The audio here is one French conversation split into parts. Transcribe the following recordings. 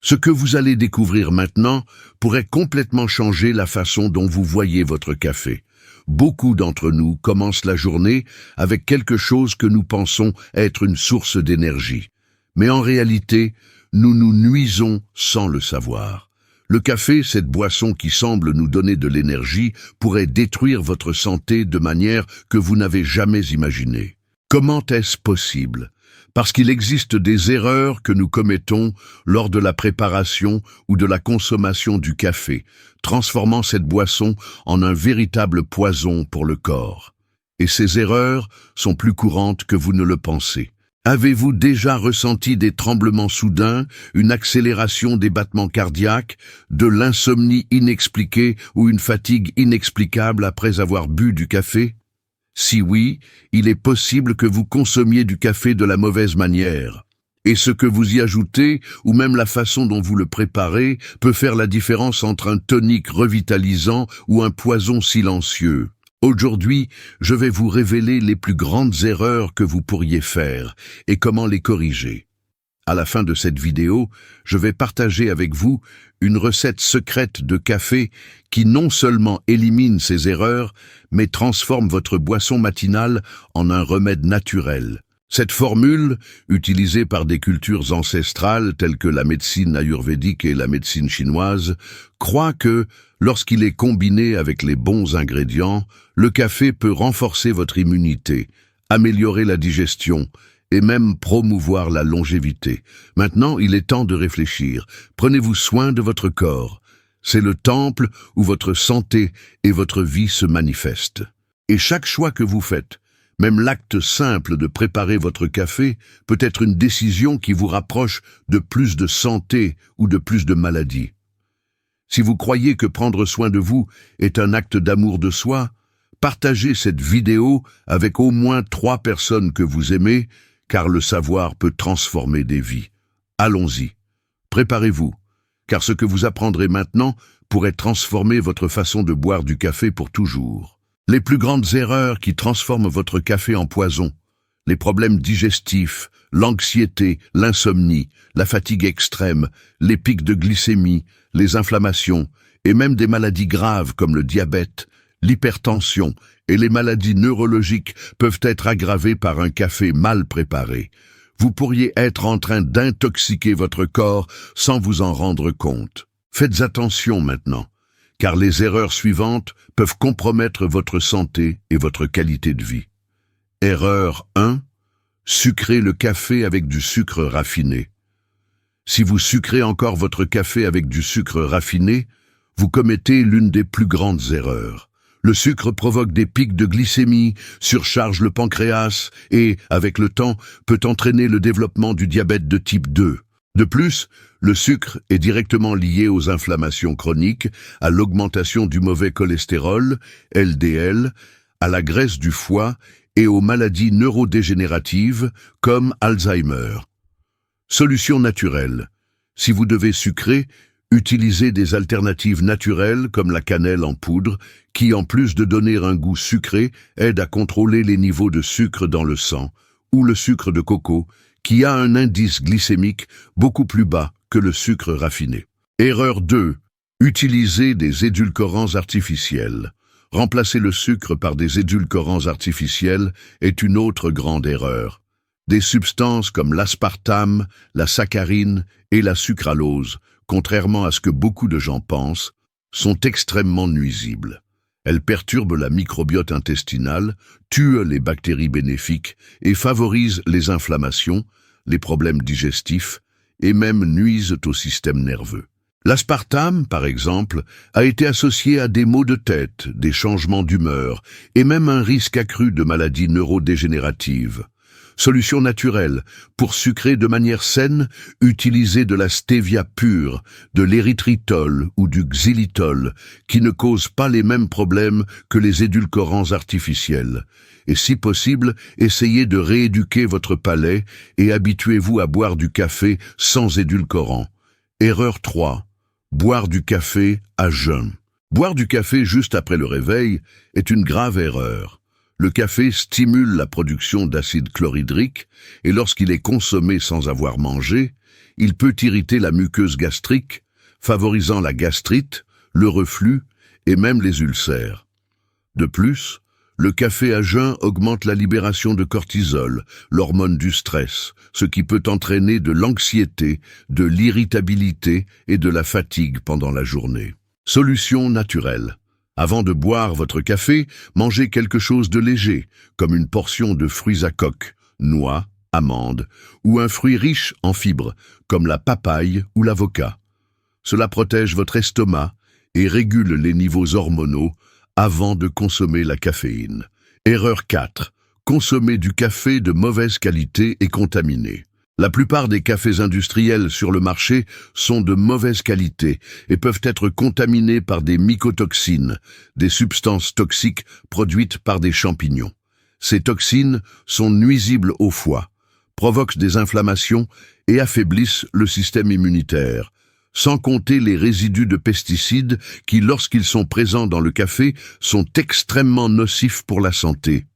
Ce que vous allez découvrir maintenant pourrait complètement changer la façon dont vous voyez votre café. Beaucoup d'entre nous commencent la journée avec quelque chose que nous pensons être une source d'énergie. Mais en réalité, nous nous nuisons sans le savoir. Le café, cette boisson qui semble nous donner de l'énergie, pourrait détruire votre santé de manière que vous n'avez jamais imaginée. Comment est-ce possible ? Parce qu'il existe des erreurs que nous commettons lors de la préparation ou de la consommation du café, transformant cette boisson en un véritable poison pour le corps. Et ces erreurs sont plus courantes que vous ne le pensez. Avez-vous déjà ressenti des tremblements soudains, une accélération des battements cardiaques, de l'insomnie inexpliquée ou une fatigue inexplicable après avoir bu du café ? Si oui, il est possible que vous consommiez du café de la mauvaise manière. Et ce que vous y ajoutez, ou même la façon dont vous le préparez, peut faire la différence entre un tonique revitalisant ou un poison silencieux. Aujourd'hui, je vais vous révéler les plus grandes erreurs que vous pourriez faire et comment les corriger. À la fin de cette vidéo, je vais partager avec vous une recette secrète de café qui non seulement élimine ces erreurs, mais transforme votre boisson matinale en un remède naturel. Cette formule, utilisée par des cultures ancestrales telles que la médecine ayurvédique et la médecine chinoise, croit que, lorsqu'il est combiné avec les bons ingrédients, le café peut renforcer votre immunité, améliorer la digestion, et même promouvoir la longévité. Maintenant, il est temps de réfléchir. Prenez-vous soin de votre corps. C'est le temple où votre santé et votre vie se manifestent. Et chaque choix que vous faites, même l'acte simple de préparer votre café, peut être une décision qui vous rapproche de plus de santé ou de plus de maladies. Si vous croyez que prendre soin de vous est un acte d'amour de soi, partagez cette vidéo avec au moins 3 personnes que vous aimez, car le savoir peut transformer des vies. Allons-y. Préparez-vous, car ce que vous apprendrez maintenant pourrait transformer votre façon de boire du café pour toujours. Les plus grandes erreurs qui transforment votre café en poison, les problèmes digestifs, l'anxiété, l'insomnie, la fatigue extrême, les pics de glycémie, les inflammations et même des maladies graves comme le diabète, l'hypertension et les maladies neurologiques peuvent être aggravées par un café mal préparé. Vous pourriez être en train d'intoxiquer votre corps sans vous en rendre compte. Faites attention maintenant, car les erreurs suivantes peuvent compromettre votre santé et votre qualité de vie. Erreur 1. Sucrer le café avec du sucre raffiné. Si vous sucrez encore votre café avec du sucre raffiné, vous commettez l'une des plus grandes erreurs. Le sucre provoque des pics de glycémie, surcharge le pancréas et, avec le temps, peut entraîner le développement du diabète de type 2. De plus, le sucre est directement lié aux inflammations chroniques, à l'augmentation du mauvais cholestérol, LDL, à la graisse du foie et aux maladies neurodégénératives comme Alzheimer. Solution naturelle. Si vous devez sucrer, utilisez des alternatives naturelles comme la cannelle en poudre qui, en plus de donner un goût sucré, aide à contrôler les niveaux de sucre dans le sang, ou le sucre de coco qui a un indice glycémique beaucoup plus bas que le sucre raffiné. Erreur 2. Utilisez des édulcorants artificiels. Remplacer le sucre par des édulcorants artificiels est une autre grande erreur. Des substances comme l'aspartame, la saccharine et la sucralose, contrairement à ce que beaucoup de gens pensent, sont extrêmement nuisibles. Elles perturbent la microbiote intestinale, tuent les bactéries bénéfiques et favorisent les inflammations, les problèmes digestifs et même nuisent au système nerveux. L'aspartame, par exemple, a été associé à des maux de tête, des changements d'humeur et même un risque accru de maladies neurodégénératives. Solution naturelle. Pour sucrer de manière saine, utilisez de la stevia pure, de l'érythritol ou du xylitol, qui ne causent pas les mêmes problèmes que les édulcorants artificiels. Et si possible, essayez de rééduquer votre palais et habituez-vous à boire du café sans édulcorant. Erreur 3. Boire du café à jeun. Boire du café juste après le réveil est une grave erreur. Le café stimule la production d'acide chlorhydrique et lorsqu'il est consommé sans avoir mangé, Il peut irriter la muqueuse gastrique, favorisant la gastrite, le reflux et même les ulcères. De plus, le café à jeun augmente la libération de cortisol, l'hormone du stress, ce qui peut entraîner de l'anxiété, de l'irritabilité et de la fatigue pendant la journée. Solution naturelle. Avant de boire votre café, mangez quelque chose de léger, comme une portion de fruits à coque, noix, amandes, ou un fruit riche en fibres, comme la papaye ou l'avocat. Cela protège votre estomac et régule les niveaux hormonaux avant de consommer la caféine. Erreur 4. Consommer du café de mauvaise qualité et contaminé. La plupart des cafés industriels sur le marché sont de mauvaise qualité et peuvent être contaminés par des mycotoxines, des substances toxiques produites par des champignons. Ces toxines sont nuisibles au foie, provoquent des inflammations et affaiblissent le système immunitaire, sans compter les résidus de pesticides qui, lorsqu'ils sont présents dans le café, sont extrêmement nocifs pour la santé.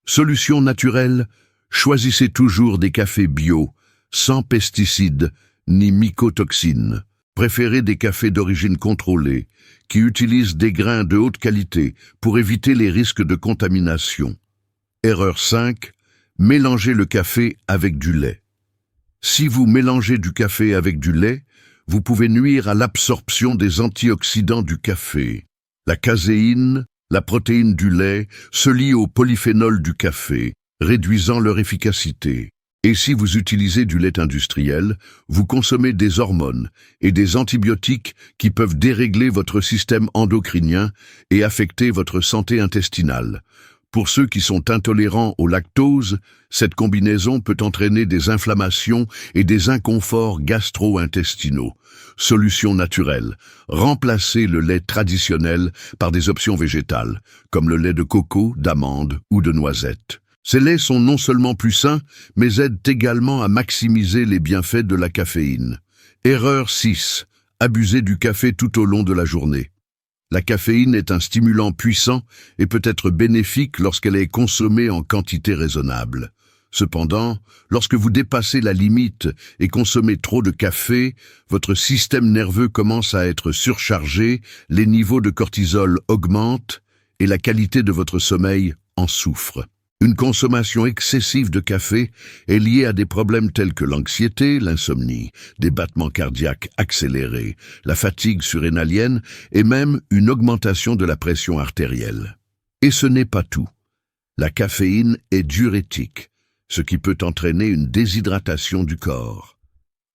Solution naturelle, choisissez toujours des cafés bio, sans pesticides ni mycotoxines. Préférez des cafés d'origine contrôlée, qui utilisent des grains de haute qualité pour éviter les risques de contamination. Erreur 5. Mélangez le café avec du lait. Si vous mélangez du café avec du lait, vous pouvez nuire à l'absorption des antioxydants du café. La caséine, la protéine du lait, se lient au polyphénol du café, réduisant leur efficacité. Et si vous utilisez du lait industriel, vous consommez des hormones et des antibiotiques qui peuvent dérégler votre système endocrinien et affecter votre santé intestinale. Pour ceux qui sont intolérants au lactose, cette combinaison peut entraîner des inflammations et des inconforts gastro-intestinaux. Solution naturelle. Remplacez le lait traditionnel par des options végétales, comme le lait de coco, d'amande ou de noisette. Ces laits sont non seulement plus sains, mais aident également à maximiser les bienfaits de la caféine. Erreur 6. Abuser du café tout au long de la journée. La caféine est un stimulant puissant et peut être bénéfique lorsqu'elle est consommée en quantité raisonnable. Cependant, lorsque vous dépassez la limite et consommez trop de café, votre système nerveux commence à être surchargé, les niveaux de cortisol augmentent et la qualité de votre sommeil en souffre. Une consommation excessive de café est liée à des problèmes tels que l'anxiété, l'insomnie, des battements cardiaques accélérés, la fatigue surrénalienne et même une augmentation de la pression artérielle. Et ce n'est pas tout. La caféine est diurétique, ce qui peut entraîner une déshydratation du corps.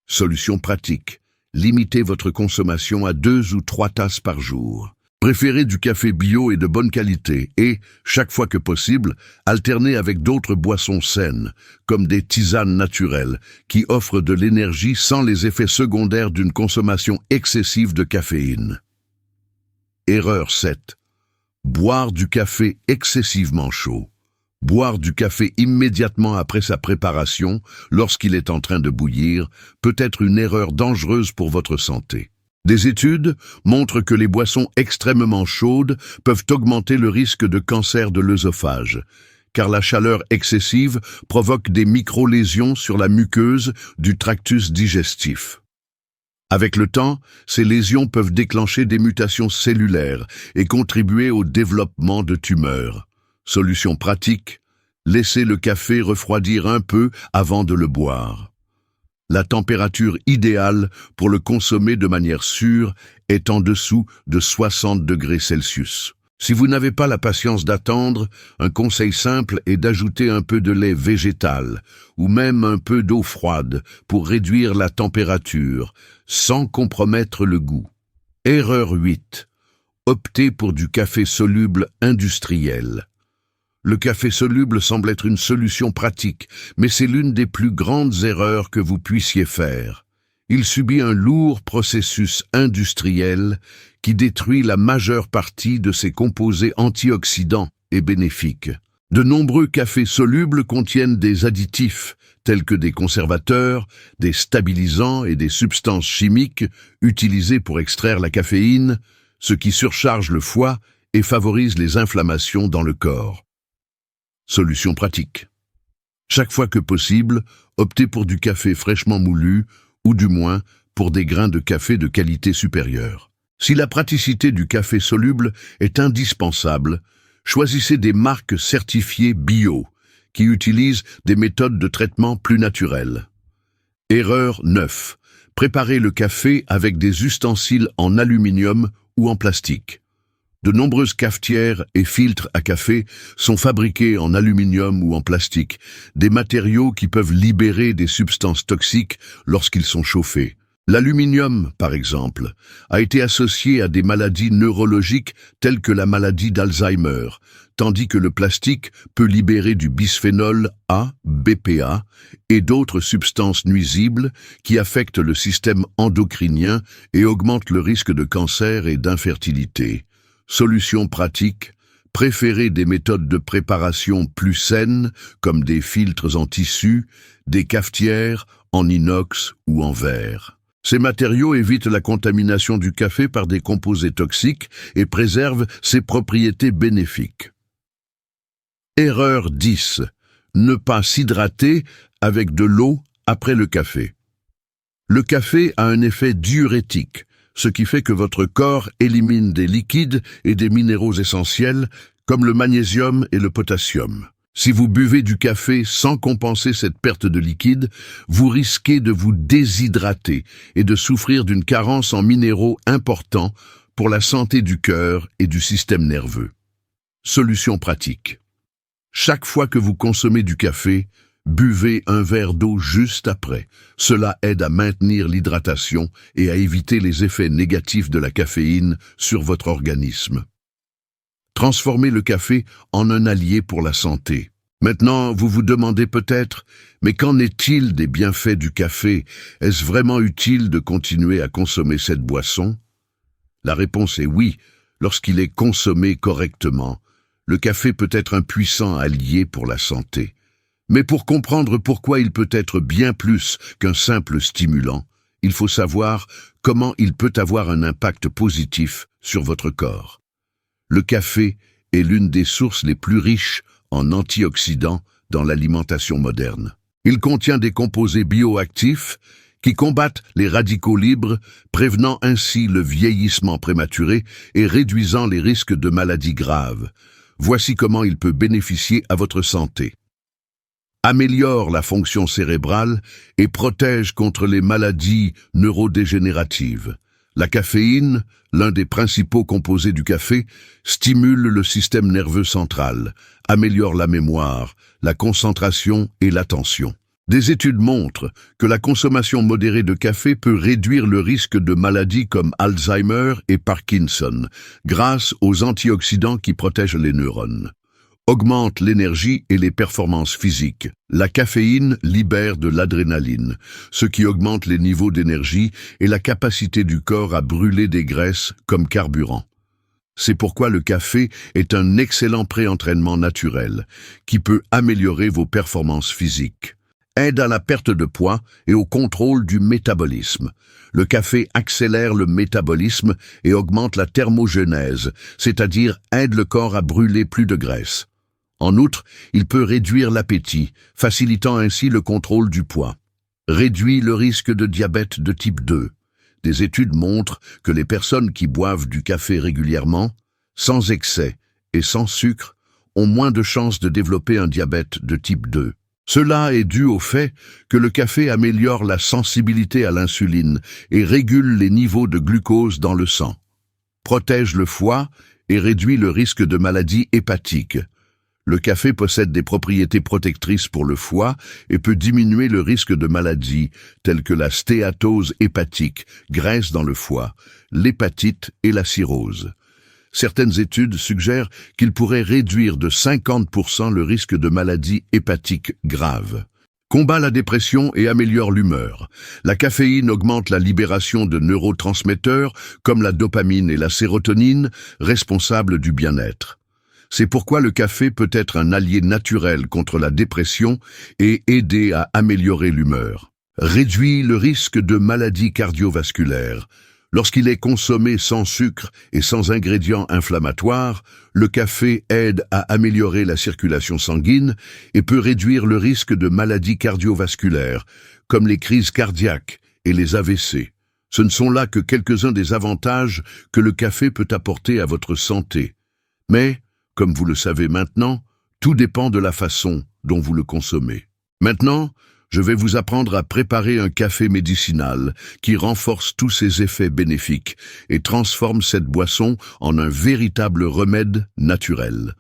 Solution pratique. Limitez votre consommation à 2 ou 3 tasses par jour. Préférez du café bio et de bonne qualité et, chaque fois que possible, alternez avec d'autres boissons saines, comme des tisanes naturelles, qui offrent de l'énergie sans les effets secondaires d'une consommation excessive de caféine. Erreur 7. Boire du café excessivement chaud. Boire du café immédiatement après sa préparation, lorsqu'il est en train de bouillir, peut être une erreur dangereuse pour votre santé. Des études montrent que les boissons extrêmement chaudes peuvent augmenter le risque de cancer de l'œsophage, car la chaleur excessive provoque des micro-lésions sur la muqueuse du tractus digestif. Avec le temps, ces lésions peuvent déclencher des mutations cellulaires et contribuer au développement de tumeurs. Solution pratique, laissez le café refroidir un peu avant de le boire. La température idéale pour le consommer de manière sûre est en dessous de 60 degrés Celsius. Si vous n'avez pas la patience d'attendre, un conseil simple est d'ajouter un peu de lait végétal ou même un peu d'eau froide pour réduire la température sans compromettre le goût. Erreur 8. Optez pour du café soluble industriel. Le café soluble semble être une solution pratique, mais c'est l'une des plus grandes erreurs que vous puissiez faire. Il subit un lourd processus industriel qui détruit la majeure partie de ses composés antioxydants et bénéfiques. De nombreux cafés solubles contiennent des additifs, tels que des conservateurs, des stabilisants et des substances chimiques utilisées pour extraire la caféine, ce qui surcharge le foie et favorise les inflammations dans le corps. Solution pratique. Chaque fois que possible, optez pour du café fraîchement moulu ou du moins pour des grains de café de qualité supérieure. Si la praticité du café soluble est indispensable, choisissez des marques certifiées bio, qui utilisent des méthodes de traitement plus naturelles. Erreur 9. Préparez le café avec des ustensiles en aluminium ou en plastique. De nombreuses cafetières et filtres à café sont fabriqués en aluminium ou en plastique, des matériaux qui peuvent libérer des substances toxiques lorsqu'ils sont chauffés. L'aluminium, par exemple, a été associé à des maladies neurologiques telles que la maladie d'Alzheimer, tandis que le plastique peut libérer du bisphénol A, BPA, et d'autres substances nuisibles qui affectent le système endocrinien et augmentent le risque de cancer et d'infertilité. Solution pratique, préférez des méthodes de préparation plus saines, comme des filtres en tissu, des cafetières en inox ou en verre. Ces matériaux évitent la contamination du café par des composés toxiques et préservent ses propriétés bénéfiques. Erreur 10. Ne pas s'hydrater avec de l'eau après le café. Le café a un effet diurétique, ce qui fait que votre corps élimine des liquides et des minéraux essentiels comme le magnésium et le potassium. Si vous buvez du café sans compenser cette perte de liquide, vous risquez de vous déshydrater et de souffrir d'une carence en minéraux importants pour la santé du cœur et du système nerveux. Solution pratique. Chaque fois que vous consommez du café, buvez un verre d'eau juste après. Cela aide à maintenir l'hydratation et à éviter les effets négatifs de la caféine sur votre organisme. Transformez le café en un allié pour la santé. Maintenant, vous vous demandez peut-être, mais qu'en est-il des bienfaits du café? Est-ce vraiment utile de continuer à consommer cette boisson? La réponse est oui, lorsqu'il est consommé correctement. Le café peut être un puissant allié pour la santé. Mais pour comprendre pourquoi il peut être bien plus qu'un simple stimulant, il faut savoir comment il peut avoir un impact positif sur votre corps. Le café est l'une des sources les plus riches en antioxydants dans l'alimentation moderne. Il contient des composés bioactifs qui combattent les radicaux libres, prévenant ainsi le vieillissement prématuré et réduisant les risques de maladies graves. Voici comment il peut bénéficier à votre santé. Améliore la fonction cérébrale et protège contre les maladies neurodégénératives. La caféine, l'un des principaux composés du café, stimule le système nerveux central, améliore la mémoire, la concentration et l'attention. Des études montrent que la consommation modérée de café peut réduire le risque de maladies comme Alzheimer et Parkinson, grâce aux antioxydants qui protègent les neurones. Augmente l'énergie et les performances physiques. La caféine libère de l'adrénaline, ce qui augmente les niveaux d'énergie et la capacité du corps à brûler des graisses comme carburant. C'est pourquoi le café est un excellent pré-entraînement naturel, qui peut améliorer vos performances physiques. Aide à la perte de poids et au contrôle du métabolisme. Le café accélère le métabolisme et augmente la thermogenèse, c'est-à-dire aide le corps à brûler plus de graisse. En outre, il peut réduire l'appétit, facilitant ainsi le contrôle du poids. Réduit le risque de diabète de type 2. Des études montrent que les personnes qui boivent du café régulièrement, sans excès et sans sucre, ont moins de chances de développer un diabète de type 2. Cela est dû au fait que le café améliore la sensibilité à l'insuline et régule les niveaux de glucose dans le sang, protège le foie et réduit le risque de maladies hépatiques. Le café possède des propriétés protectrices pour le foie et peut diminuer le risque de maladies telles que la stéatose hépatique, graisse dans le foie, l'hépatite et la cirrhose. Certaines études suggèrent qu'il pourrait réduire de 50% le risque de maladies hépatiques graves. Combat la dépression et améliore l'humeur. La caféine augmente la libération de neurotransmetteurs comme la dopamine et la sérotonine, responsables du bien-être. C'est pourquoi le café peut être un allié naturel contre la dépression et aider à améliorer l'humeur. Réduit le risque de maladies cardiovasculaires. Lorsqu'il est consommé sans sucre et sans ingrédients inflammatoires, le café aide à améliorer la circulation sanguine et peut réduire le risque de maladies cardiovasculaires, comme les crises cardiaques et les AVC. Ce ne sont là que quelques-uns des avantages que le café peut apporter à votre santé. Mais, comme vous le savez maintenant, tout dépend de la façon dont vous le consommez. Maintenant, je vais vous apprendre à préparer un café médicinal qui renforce tous ses effets bénéfiques et transforme cette boisson en un véritable remède naturel.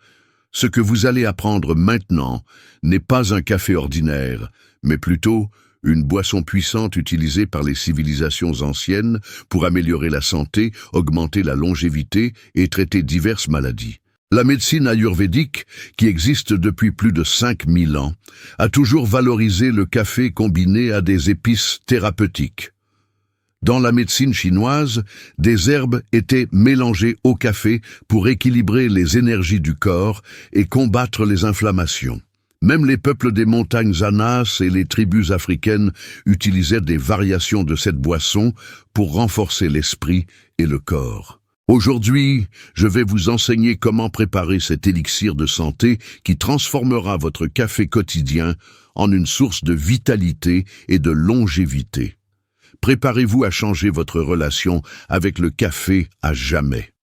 Ce que vous allez apprendre maintenant n'est pas un café ordinaire, mais plutôt une boisson puissante utilisée par les civilisations anciennes pour améliorer la santé, augmenter la longévité et traiter diverses maladies. La médecine ayurvédique, qui existe depuis plus de 5000 ans, a toujours valorisé le café combiné à des épices thérapeutiques. Dans la médecine chinoise, des herbes étaient mélangées au café pour équilibrer les énergies du corps et combattre les inflammations. Même les peuples des montagnes Anas et les tribus africaines utilisaient des variations de cette boisson pour renforcer l'esprit et le corps. Aujourd'hui, je vais vous enseigner comment préparer cet élixir de santé qui transformera votre café quotidien en une source de vitalité et de longévité. Préparez-vous à changer votre relation avec le café à jamais.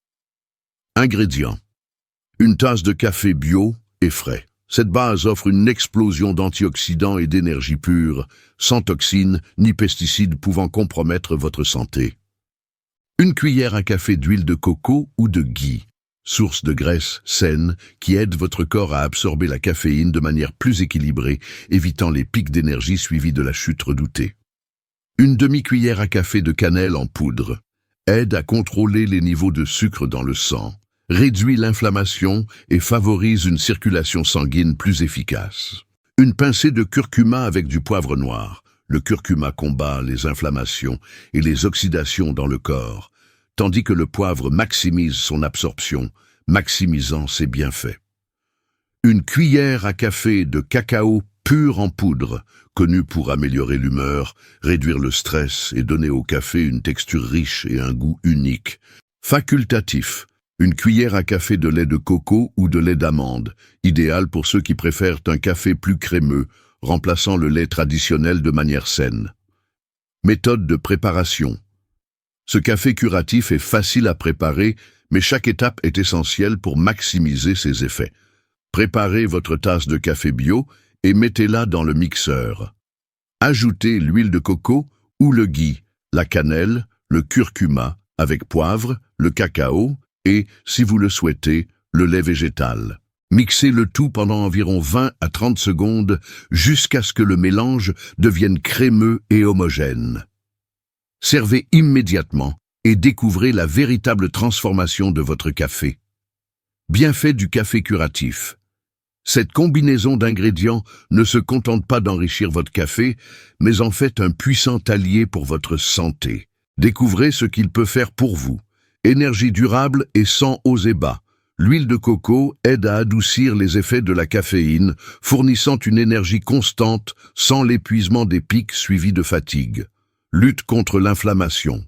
Ingrédients. Une tasse de café bio et frais. Cette base offre une explosion d'antioxydants et d'énergie pure, sans toxines ni pesticides pouvant compromettre votre santé. Une cuillère à café d'huile de coco ou de ghee, source de graisse saine qui aide votre corps à absorber la caféine de manière plus équilibrée, évitant les pics d'énergie suivis de la chute redoutée. Une demi-cuillère à café de cannelle en poudre aide à contrôler les niveaux de sucre dans le sang, réduit l'inflammation et favorise une circulation sanguine plus efficace. Une pincée de curcuma avec du poivre noir. Le curcuma combat les inflammations et les oxydations dans le corps, tandis que le poivre maximise son absorption, maximisant ses bienfaits. Une cuillère à café de cacao pur en poudre, connu pour améliorer l'humeur, réduire le stress et donner au café une texture riche et un goût unique. Facultatif. Une cuillère à café de lait de coco ou de lait d'amande, idéal pour ceux qui préfèrent un café plus crémeux, remplaçant le lait traditionnel de manière saine. Méthode de préparation. Ce café curatif est facile à préparer, mais chaque étape est essentielle pour maximiser ses effets. Préparez votre tasse de café bio et mettez-la dans le mixeur. Ajoutez l'huile de coco ou le ghee, la cannelle, le curcuma avec poivre, le cacao et, si vous le souhaitez, le lait végétal. Mixez le tout pendant environ 20 à 30 secondes jusqu'à ce que le mélange devienne crémeux et homogène. Servez immédiatement et découvrez la véritable transformation de votre café. Bienfait du café curatif. Cette combinaison d'ingrédients ne se contente pas d'enrichir votre café, mais en fait un puissant allié pour votre santé. Découvrez ce qu'il peut faire pour vous. Énergie durable et sans hauts et bas. L'huile de coco aide à adoucir les effets de la caféine, fournissant une énergie constante sans l'épuisement des pics suivis de fatigue. Lutte contre l'inflammation.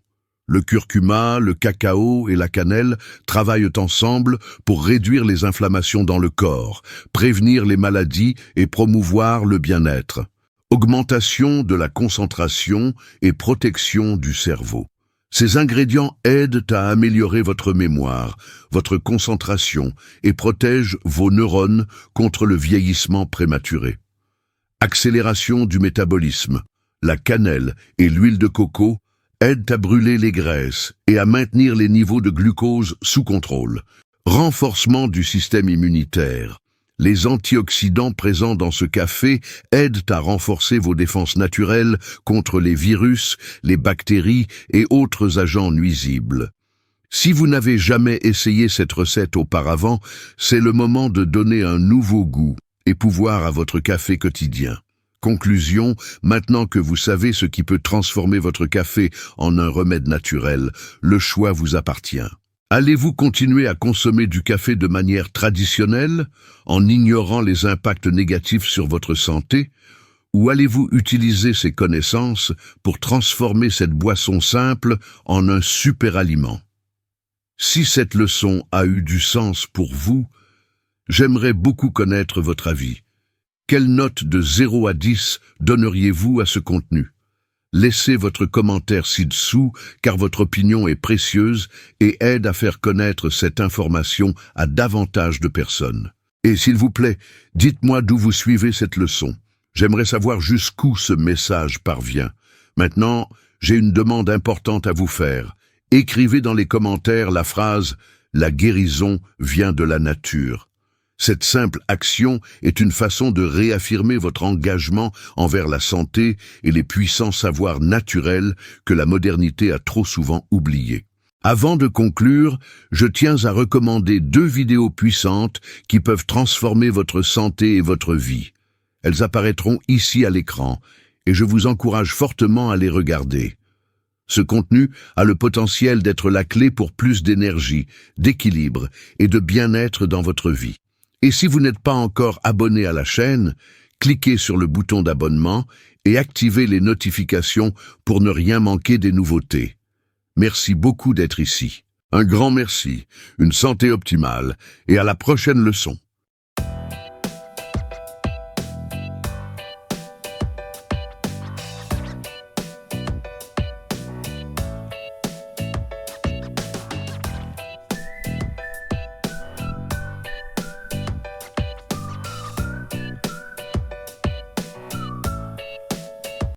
Le curcuma, le cacao et la cannelle travaillent ensemble pour réduire les inflammations dans le corps, prévenir les maladies et promouvoir le bien-être. Augmentation de la concentration et protection du cerveau. Ces ingrédients aident à améliorer votre mémoire, votre concentration et protègent vos neurones contre le vieillissement prématuré. Accélération du métabolisme. La cannelle et l'huile de coco aident à brûler les graisses et à maintenir les niveaux de glucose sous contrôle. Renforcement du système immunitaire. Les antioxydants présents dans ce café aident à renforcer vos défenses naturelles contre les virus, les bactéries et autres agents nuisibles. Si vous n'avez jamais essayé cette recette auparavant, c'est le moment de donner un nouveau goût et pouvoir à votre café quotidien. Conclusion, maintenant que vous savez ce qui peut transformer votre café en un remède naturel, le choix vous appartient. Allez-vous continuer à consommer du café de manière traditionnelle, en ignorant les impacts négatifs sur votre santé, ou allez-vous utiliser ces connaissances pour transformer cette boisson simple en un super aliment? Si cette leçon a eu du sens pour vous, j'aimerais beaucoup connaître votre avis. Quelle note de 0 à 10 donneriez-vous à ce contenu? Laissez votre commentaire ci-dessous car votre opinion est précieuse et aide à faire connaître cette information à davantage de personnes. Et s'il vous plaît, dites-moi d'où vous suivez cette leçon. J'aimerais savoir jusqu'où ce message parvient. Maintenant, j'ai une demande importante à vous faire. Écrivez dans les commentaires la phrase « La guérison vient de la nature ». Cette simple action est une façon de réaffirmer votre engagement envers la santé et les puissants savoirs naturels que la modernité a trop souvent oubliés. Avant de conclure, je tiens à recommander 2 vidéos puissantes qui peuvent transformer votre santé et votre vie. Elles apparaîtront ici à l'écran et je vous encourage fortement à les regarder. Ce contenu a le potentiel d'être la clé pour plus d'énergie, d'équilibre et de bien-être dans votre vie. Et si vous n'êtes pas encore abonné à la chaîne, cliquez sur le bouton d'abonnement et activez les notifications pour ne rien manquer des nouveautés. Merci beaucoup d'être ici. Un grand merci, une santé optimale et à la prochaine leçon.